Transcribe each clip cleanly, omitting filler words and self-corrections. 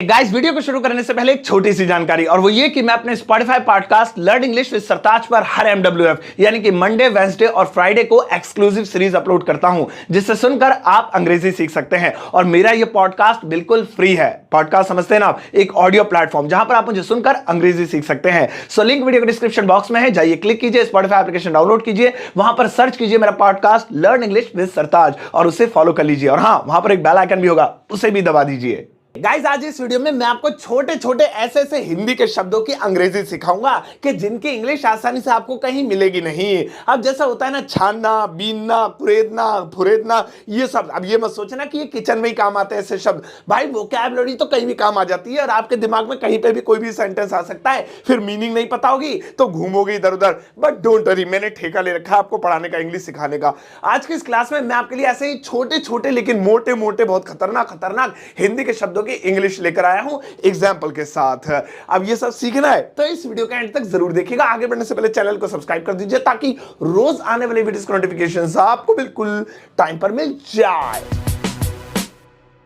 Guys, video को शुरू करने से पहले एक छोटी सी जानकारी, और वो ये कि मैं अपने Spotify podcast learn English with Sartaj पर हर MWF यानी कि मंडे, वेंसडे और फ्राइडे को एक्सक्लूसिव सीरीज अपलोड करता हूं, जिससे सुनकर आप अंग्रेजी सीख सकते हैं। और मेरा ये पॉडकास्ट बिल्कुल फ्री है। पॉडकास्ट समझते हैं ना, एक ऑडियो प्लेटफॉर्म जहां पर आप मुझे सुनकर अंग्रेजी सीख सकते हैं। सो लिंक वीडियो के डिस्क्रिप्शन बॉक्स में है, जाइए क्लिक कीजिए, स्पॉटिफाई एप्लीकेशन डाउनलोड कीजिए, वहां पर सर्च कीजिए मेरा पॉडकास्ट लर्न इंग्लिश विद सरताज और उसे फॉलो कर लीजिए। और हां, वहां पर एक बेल आइकन भी होगा, उसे भी दबा दीजिए। गाइस, आज इस वीडियो में मैं आपको छोटे छोटे ऐसे हिंदी के शब्दों की अंग्रेजी सिखाऊंगा कि जिनकी इंग्लिश आसानी से आपको कहीं मिलेगी नहीं। अब जैसा होता है ना, छानना, बीनना, कुरेदना, फुरेदना, ये सब। अब ये मत सोचना कि ये किचन में ही काम आते हैं ऐसे शब्द। भाई, वोकैबुलरी तो कहीं भी काम आ जाती है और आपके दिमाग में कहीं पे भी कोई भी सेंटेंस आ सकता है। फिर मीनिंग नहीं पता होगी तो घूमोगे इधर उधर। बट डोंट वरी, मैंने ठेका ले रखा है आपको पढ़ाने का, इंग्लिश सिखाने का। आज की इस क्लास में मैं आपके लिए ऐसे ही छोटे छोटे लेकिन मोटे मोटे बहुत खतरनाक हिंदी के शब्दों की इंग्लिश लेकर आया हूं एग्जाम्पल के साथ। अब ये सब सीखना है तो इस वीडियो का एंड तक जरूर देखिएगा। आगे बढ़ने से पहले चैनल को सब्सक्राइब कर दीजिए ताकि रोज आने वाले वीडियोस के नोटिफिकेशंस आपको बिल्कुल टाइम पर मिल जाए।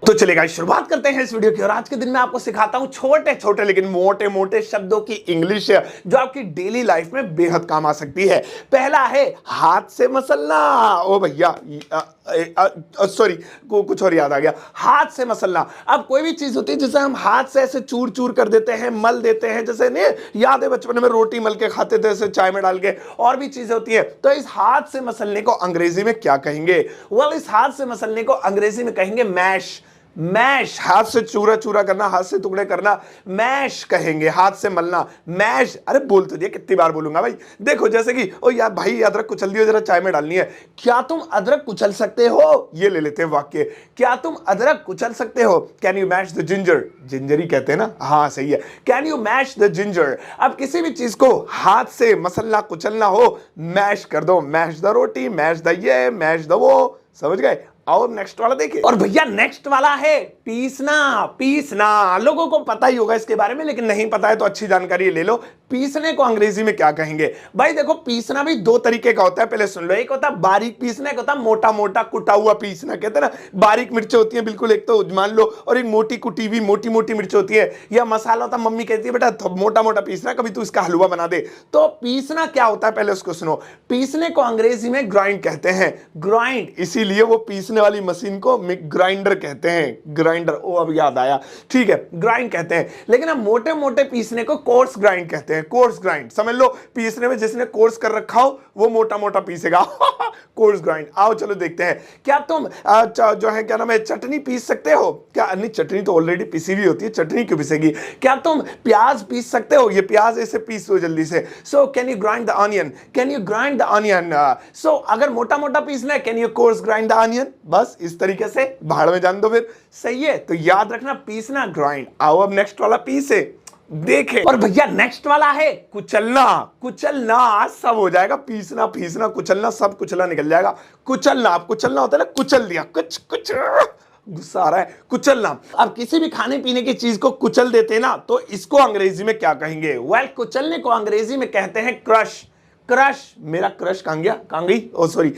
तो चलेगा, शुरुआत करते हैं इस वीडियो की। और आज के दिन मैं आपको सिखाता हूं छोटे छोटे लेकिन मोटे मोटे शब्दों की इंग्लिश जो आपकी डेली लाइफ में बेहद काम आ सकती है। पहला है हाथ से मसलना। ओ भैया, सॉरी, कुछ और याद आ गया। हाथ से मसलना। अब कोई भी चीज होती है जिसे हम हाथ से ऐसे चूर चूर कर देते हैं, मल देते हैं। जैसे नहीं याद है, बचपन में रोटी मल के खाते थे ऐसे चाय में डाल के, और भी चीजें होती है। तो इस हाथ से मसलने को अंग्रेजी में क्या कहेंगे? वेल, इस हाथ से मसलने को अंग्रेजी में कहेंगे मैश। मैश, हाथ से चूरा चूरा करना, हाथ से टुकड़े करना, मैश कहेंगे। हाथ से मलना, मैश। अरे बोल तो दिया, कितनी बार बोलूंगा भाई। देखो, जैसे कि ओ यार भाई, अदरक कुचल दियो, जरा चाय में डालनी है। क्या तुम अदरक कुचल सकते हो? ये ले लेते हैं वाक्य। क्या तुम अदरक कुचल सकते हो? Can you mash the ginger? Ginger ही कहते हैं ना, हाँ सही है। Can you mash the ginger? अब किसी भी चीज को हाथ से मसलना कुचलना हो, मैश कर दो। Mash the roti, mash the ये, मैश द वो। समझ गए? और नेक्स्ट वाला देखिए। और भैया, नेक्स्ट वाला है पीसना। पीसना लोगों को पता ही होगा इसके बारे में, लेकिन नहीं पता है तो अच्छी जानकारी ले लो। पीसने को अंग्रेजी में क्या कहेंगे? भाई देखो, पीसना भी दो तरीके का होता है, पहले सुन लो। एक होता है बारीक पीसना, एक होता है मोटा मोटा कुटा हुआ पीसना। कहते हैं ना, बारीक मिर्चें होती हैं बिल्कुल, एक तो मान लो, और एक मोटी कुटी हुई मोटी मोटी मिर्च होती है। या मसाला होता है, मम्मी कहती है बेटा मोटा मोटा पीसना, कभी तू इसका हलवा बना दे। तो पीसना क्या होता है, पहले उसको सुनो। पीसने को अंग्रेजी में ग्राइंड कहते हैं। ग्राइंड, इसीलिए वो पीसने वाली मशीन को ग्राइंडर कहते हैं। ग्राइंडर, ओ अब याद आया, ठीक है, ग्राइंड कहते हैं। लेकिन अब मोटे मोटे पीसने को कोर्स ग्राइंड कहते हैं। कोर्स ग्राइंड, समझ लो, पीसने में जिसने कोर्स कर रखा हो वो मोटा मोटा पीसेगा। Course grind. आओ चलो देखते हैं। क्या तुम जो है, क्या नाम है, चटनी पीस सकते हो? क्या नहीं, चटनी तो ऑलरेडी पिसी हुई होती है, चटनी क्यों पिसेगी? क्या तुम प्याज पीस सकते हो? ये प्याज ऐसे पीस दो जल्दी से। So can you grind the onion? Can you grind the onion? So अगर मोटा मोटा पीसना है, can you coarse grind the onion? बस इस तरीके से भाड़ में जान दो फिर। सही है, तो याद रखना, पीसना, ग्राइंड। आओ अब नेक्स्ट वाला पीसे देखे। और भैया, नेक्स्ट वाला है कुचलना। कुचलना सब हो जाएगा, पीसना पीसना कुचलना, सब कुचला निकल जाएगा। कुचलना, अब कुचलना होता है ना, कुचल दिया, कुछ कुछ गुस्सा आ रहा है, कुचलना। अब किसी भी खाने पीने की चीज को कुचल देते हैं ना, तो इसको अंग्रेजी में क्या कहेंगे? वेल, कुचलने को अंग्रेजी में कहते हैं क्रश। क्रश, मेरा क्रश कहां गया, कहां गई? ओ सॉरी,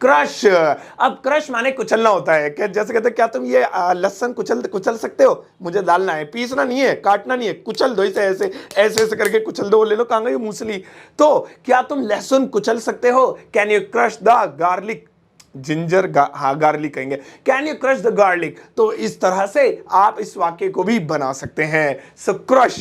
क्रश। अब क्रश माने कुचलना होता है। क्या जैसे कहते हैं, क्या तुम ये लहसुन कुचल सकते हो? मुझे डालना है, पीसना नहीं है, काटना नहीं है, कुचल दो इसे, ऐसे ऐसे ऐसे करके कुचल दो। ले लो, कहां गई मूसली? तो क्या तुम लहसुन कुचल सकते हो? Can you crush the garlic? Ginger, हाँ गार्लिक कहेंगे। Can you crush the garlic? तो इस तरह से आप इस वाक्य को भी बना सकते हैं। सो क्रश,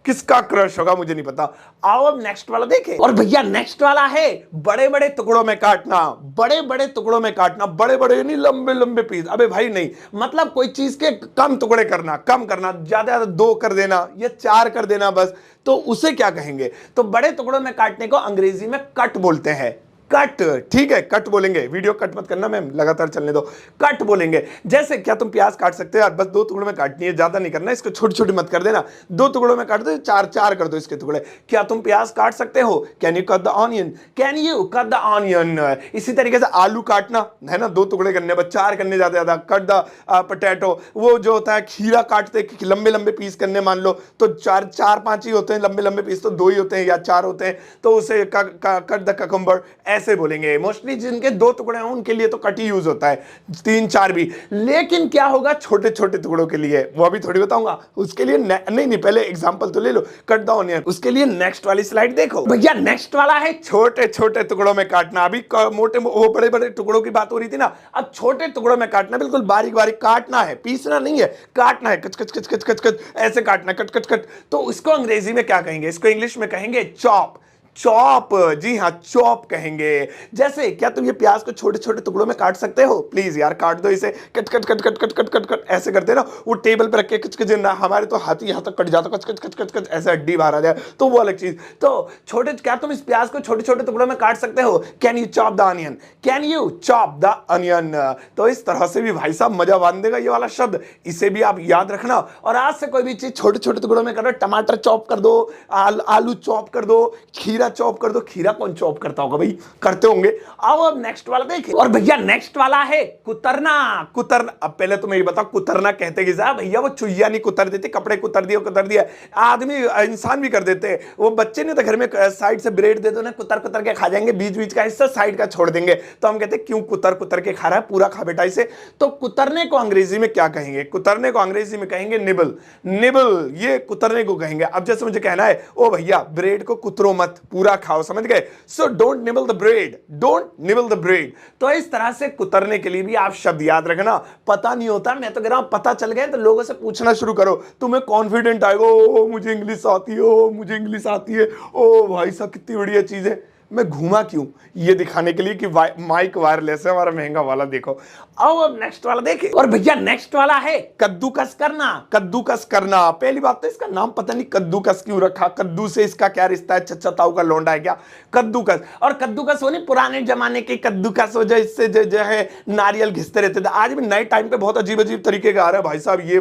किसका क्रश होगा मुझे नहीं पता। आओ अब नेक्स्ट वाला देखें। और भैया, नेक्स्ट वाला है बड़े बड़े टुकड़ों में काटना। बड़े बड़े टुकड़ों में काटना, बड़े बड़े नहीं, लंबे लंबे पीस। अबे भाई नहीं, मतलब कोई चीज के कम टुकड़े करना, कम करना, ज्यादा ज्यादा 2 कर देना या 4 कर देना बस। तो उसे क्या कहेंगे? तो बड़े टुकड़ों में काटने को अंग्रेजी में कट बोलते हैं। कट, ठीक है, कट बोलेंगे। वीडियो कट मत करना मैम, लगातार चलने दो। कट बोलेंगे। जैसे क्या तुम प्याज काट सकते हो? यार बस 2 टुकड़ों में काटनी है, ज्यादा नहीं करना, इसको छोटी छोटी मत कर देना। 2 टुकड़ों में काट दो, 4 कर दो इसके टुकड़े। क्या तुम प्याज काट सकते हो? Can you cut the onion? Can you cut the onion? इसी तरीके से आलू काटना है ना, 2 टुकड़े करने, बस 4 करने ज्यादा। कट द पोटैटो, वो जो होता है खीरा काटते लंबे लंबे पीस करने, मान लो तो 4-5 ही होते हैं लंबे लंबे पीस, तो 2 ही होते हैं या 4 होते हैं, तो उसे कट द ककम्बर। ऐसे बोलेंगे। मोस्टली जिनके 2 टुकड़े हैं उनके लिए तो कट ही यूज होता है, 3-4 भी। लेकिन क्या होगा छोटे छोटे टुकड़ों के लिए, वो अभी थोड़ी बताऊंगा। उसके लिए नहीं, पहले एग्जांपल तो ले लो, कट द ऑनियन। उसके लिए नेक्स्ट वाली स्लाइड देखो भैया। नेक्स्ट वाला है छोटे छोटे टुकड़ों में काटना। अभी मोटे वो बड़े बड़े टुकड़ों की बात हो रही थी ना, अब छोटे टुकड़ों में काटना, बिल्कुल बारीक बारीक काटना है, पीसना नहीं है, काटना है, कच कच कच कच कच कच ऐसे काटना, कट कट कट। तो इसको अंग्रेजी में क्या कहेंगे? इसको इंग्लिश में कहेंगे चॉप। चॉप, जी हाँ, चॉप कहेंगे। जैसे क्या तुम ये प्याज को छोटे छोटे टुकड़ों में काट सकते हो? प्लीज यार काट दो इसे, cut cut cut cut cut cut cut cut ऐसे करते ना, वो टेबल पे रख के कच कच ना, हमारे तो हाथ यहाँ तक कट जाता, कच कच कच कच कच ऐसे हड्डी बाहर आ जाए, तो वो अलग चीज। तो छोटे, क्या तुम इस प्याज को छोटे छोटे टुकड़ों में काट सकते हो? Can you chop the onion? Can you chop the onion? तो इस तरह से भी भाई साहब मजा बांध देगा ये वाला शब्द, इसे भी आप याद रखना। और आज से कोई भी चीज छोटे छोटे टुकड़ों में करो, टमाटर चॉप कर दो, आलू चॉप कर दो, खीरा चॉप कर दो। खीरा कौन चॉप करता होगा भाई? करते होंगे। आओ अब नेक्स्ट वाला देखिए। और भैया नेक्स्ट वाला है कुतरना। कुतरना, अब पहले तुम्हें ये बताओ कुतरना कहते कि साहब भैया वो चुईया नहीं कुतर देते, कपड़े कुतर दिया, आदमी इंसान भी कर देते हैं। वो बच्चे नहीं तो घर में साइड से ब्रेड दे दो ना, कुतर कुतर के खा जाएंगे, बीच बीच का हिस्सा साइड का छोड़ देंगे। तो हम कहते हैं क्यों कुतर कुतर के खा रहा है, पूरा खा बेटा इसे। तो कुतरने को अंग्रेजी में क्या कहेंगे? कुतरने को अंग्रेजी में कहेंगे निबल। निबल, ये कुतरने को कहेंगे। अब जैसे मुझे कहना है ओ भैया ब्रेड को कुतरो मत, पूरा खाओ, समझ गए? So don't nibble the bread, don't nibble the bread. तो इस तरह से कुतरने के लिए भी आप शब्द याद रखना। पता नहीं होता, मैं तो कह रहा हूं पता चल गए तो लोगों से पूछना शुरू करो, तुम्हें कॉन्फिडेंट आएगा, ओ मुझे इंग्लिश आती है, ओ मुझे इंग्लिश आती है, ओ भाई साहब कितनी बढ़िया चीज है। मैं घूमा क्यों? ये दिखाने के लिए कि माइक वायरलेस है हमारा महंगा वाला। देखो आओ अब नेक्स्ट वाला देखें। और भैया नेक्स्ट वाला है कद्दूकस करना। कद्दूकस करना, पहली बात तो इसका नाम पता नहीं कद्दूकस क्यों रखा, कद्दू से इसका क्या रिश्ता है? चच्चा ताऊ का लौंडा है क्या कद्दूकस? और कद्दूकस वो नहीं पुराने जमाने के कद्दूकस हो जो इससे जो है नारियल घिसते रहते थे। आज भी नए टाइम पे बहुत अजीब अजीब तरीके का आ रहा है भाई साहब, ये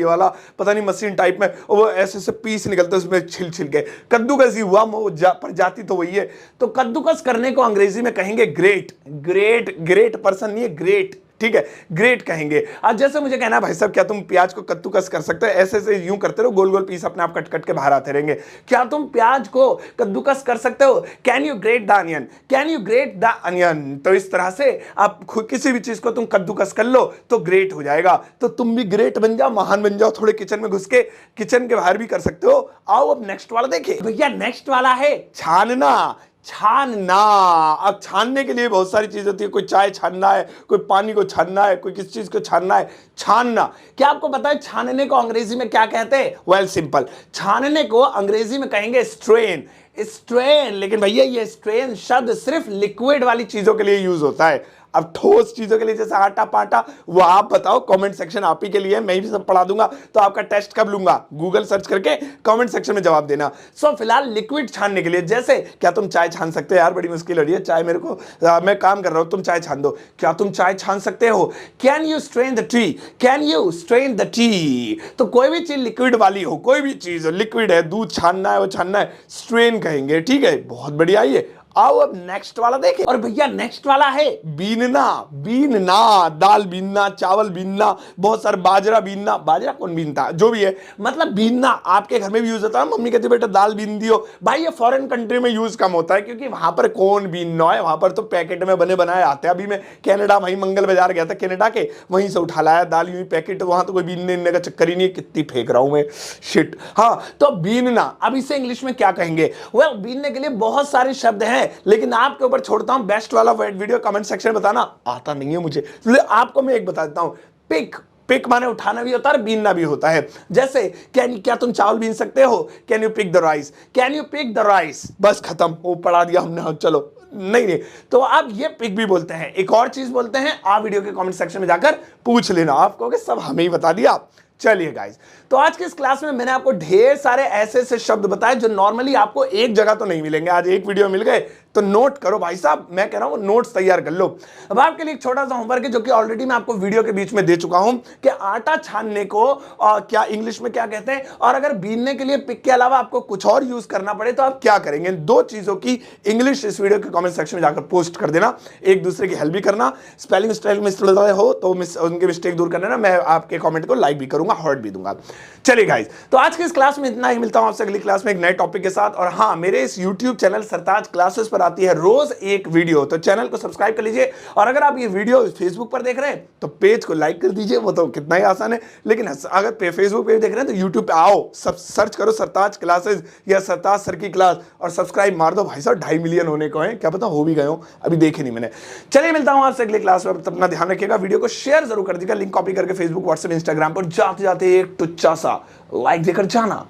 वाला पता नहीं मशीन टाइप में, वो ऐसे से पीस निकलते उसमें छिल छिल के। कद्दूकस ही हुआ, प्रजाति तो वही है। तो कद्दूकस करने को अंग्रेजी में कहेंगे ग्रेट। ग्रेट पर्सन नहीं है, ग्रेट, ठीक है, ग्रेट कहेंगे। आज जैसे मुझे कहना है भाई साहब क्या तुम प्याज को कद्दूकस कर सकते हो? ऐसे से यूं करते रहो, गोल गोल पीस अपने आप कट कट के बाहर आते रहेंगे। क्या तुम प्याज को कद्दूकस कर सकते हो? Can you great the onion? Can you great the onion? तो इस तरह से आप खुद किसी भी चीज को तुम कद्दूकस कर लो तो ग्रेट हो जाएगा। तो तुम भी ग्रेट बन जाओ, महान बन जाओ, थोड़े किचन में घुस के किचन के बाहर भी कर सकते हो। आओ अब नेक्स्ट वाला देखिए भैया। नेक्स्ट वाला है छानना। छानना, अब छानने के लिए बहुत सारी चीज होती है, कोई चाय छानना है, कोई पानी को छानना है, कोई किस चीज को छानना है। छानना, क्या आपको पता है छानने को अंग्रेजी में क्या कहते हैं? वेल सिंपल, छानने को अंग्रेजी में कहेंगे स्ट्रेन। स्ट्रेन, लेकिन भैया ये स्ट्रेन शब्द सिर्फ लिक्विड वाली चीजों के लिए यूज होता है। अब ठोस चीजों के लिए जैसे आटा पाटा, वो आप बताओ, कमेंट सेक्शन आप ही के लिए, मैं भी सब पढ़ा दूंगा। तो आपका टेस्ट कब लूंगा? गूगल सर्च करके कमेंट सेक्शन में जवाब देना। सो फिलहाल लिक्विड छानने के लिए, जैसे क्या तुम चाय छान सकते हो? यार बड़ी मुश्किल हो रही है चाय मेरे को, मैं काम कर रहा हूं, तुम चाय छान दो। क्या तुम चाय छान सकते हो? Can you strain the T? Can you strain the T? तो कोई भी चीज लिक्विड वाली हो, कोई भी चीज लिक्विड है, दूध छानना है, वो छानना है, स्ट्रेन कहेंगे, ठीक है, बहुत बढ़िया। ये आओ अब नेक्स्ट वाला देखें। और भैया नेक्स्ट वाला है बीनना। बीनना, दाल बीनना, चावल बीनना, बहुत सारे बाजरा बीनना। बाजरा कौन बीनता? जो भी है, मतलब बीनना आपके घर में भी यूज होता है। मम्मी कहती है बेटा दाल बीन दियो। भाई ये फॉरेन कंट्री में यूज कम होता है क्योंकि वहां पर कौन बीनना है, वहां पर तो पैकेट में बने बनाए आते हैं। अभी मैं कनाडा, वहीं मंगल बाजार गया था कनाडा के, वहीं से उठा लाया दाल, यूं पैकेट। वहां तो कोई बीनने का चक्कर ही नहीं है। कितनी फेंक रहा हूं मैं, शिट। हाँ, तो बीनना, अब इसे इंग्लिश में क्या कहेंगे? वेल, बीनने के लिए बहुत सारे शब्द हैं, लेकिन आपके ऊपर छोड़ता हूं। बेस्ट वाला वीडियो कमेंट सेक्शन में बताना, आता नहीं है मुझे, आपको मैं एक बता देता हूं। पिक, पिक माने उठाना भी होता है, बीनना भी होता है। जैसे क्या तुम चावल बीन सकते हो? Can you pick the rice? Can you pick the rice? बस खत्म, वो पढ़ा दिया हमने, चलो। नहीं, तो आप ये पिक भी बोलते हैं। एक और चीज बोलते हैं, आप वीडियो के कमेंट सेक्शन में जाकर पूछ लेना, आप कहोगे सब हमें ही बता दिया। चलिए गाइस, तो आज की इस क्लास में मैंने आपको ढेर सारे ऐसे शब्द बताए जो नॉर्मली आपको एक जगह तो नहीं मिलेंगे। आज एक वीडियो मिल गए तो नोट करो भाई साहब, मैं कह रहा हूं नोट्स तैयार कर लो। अब आपके लिए एक छोटा सा होमवर्क है जो कि ऑलरेडी मैं आपको वीडियो के बीच में दे चुका हूं कि आटा छानने को क्या इंग्लिश में क्या कहते हैं, और अगर बीनने के लिए पिक के अलावा आपको कुछ और यूज करना पड़े तो आप क्या करेंगे। दो चीजों की इंग्लिश इस वीडियो के कमेंट सेक्शन में जाकर पोस्ट कर देना, एक दूसरे की हेल्प भी करना। स्पेलिंग स्टाइल मिस्टेक हो तो उनके मिस्टेक दूर करना, मैं आपके कमेंट को लाइक भी करूंगा। दूंगा, हार्ट भी दूंगा। चलिए गाइस, तो आज की इस क्लास में इतना ही। मिलता हूं आपसे अगली क्लास में एक नए टॉपिक के साथ। और हाँ, मेरे इस YouTube चैनल सरताज क्लासेस पर आती है रोज एक वीडियो, तो चैनल को सब्सक्राइब कर लीजिए। और अगर आप ये वीडियो फेसबुक पर देख रहे हैं तो पेज को लाइक कर दीजिए, वो तो कितना ही आसान है। लेकिन अगर फेसबुक पेज देख रहे हैं तो यूट्यूब पे आओ, सब सर्च करो सरताज क्लासेस या सरताज सर की क्लास और सब्सक्राइब मार दो। भाई साहब 2.5 मिलियन होने को है, क्या पता हो भी गए हो, अभी देखे नहीं मैंने। चलिए मिलता हूं आपसे अगली क्लास में, अपना ध्यान रखिएगा। वीडियो को शेयर जरूर कर दीजिएगा, लिंक कॉपी करके फेसबुक, व्हाट्सएप, इंस्टाग्राम पर जाते जाते एक टुच्चा सा लाइक देकर जाना।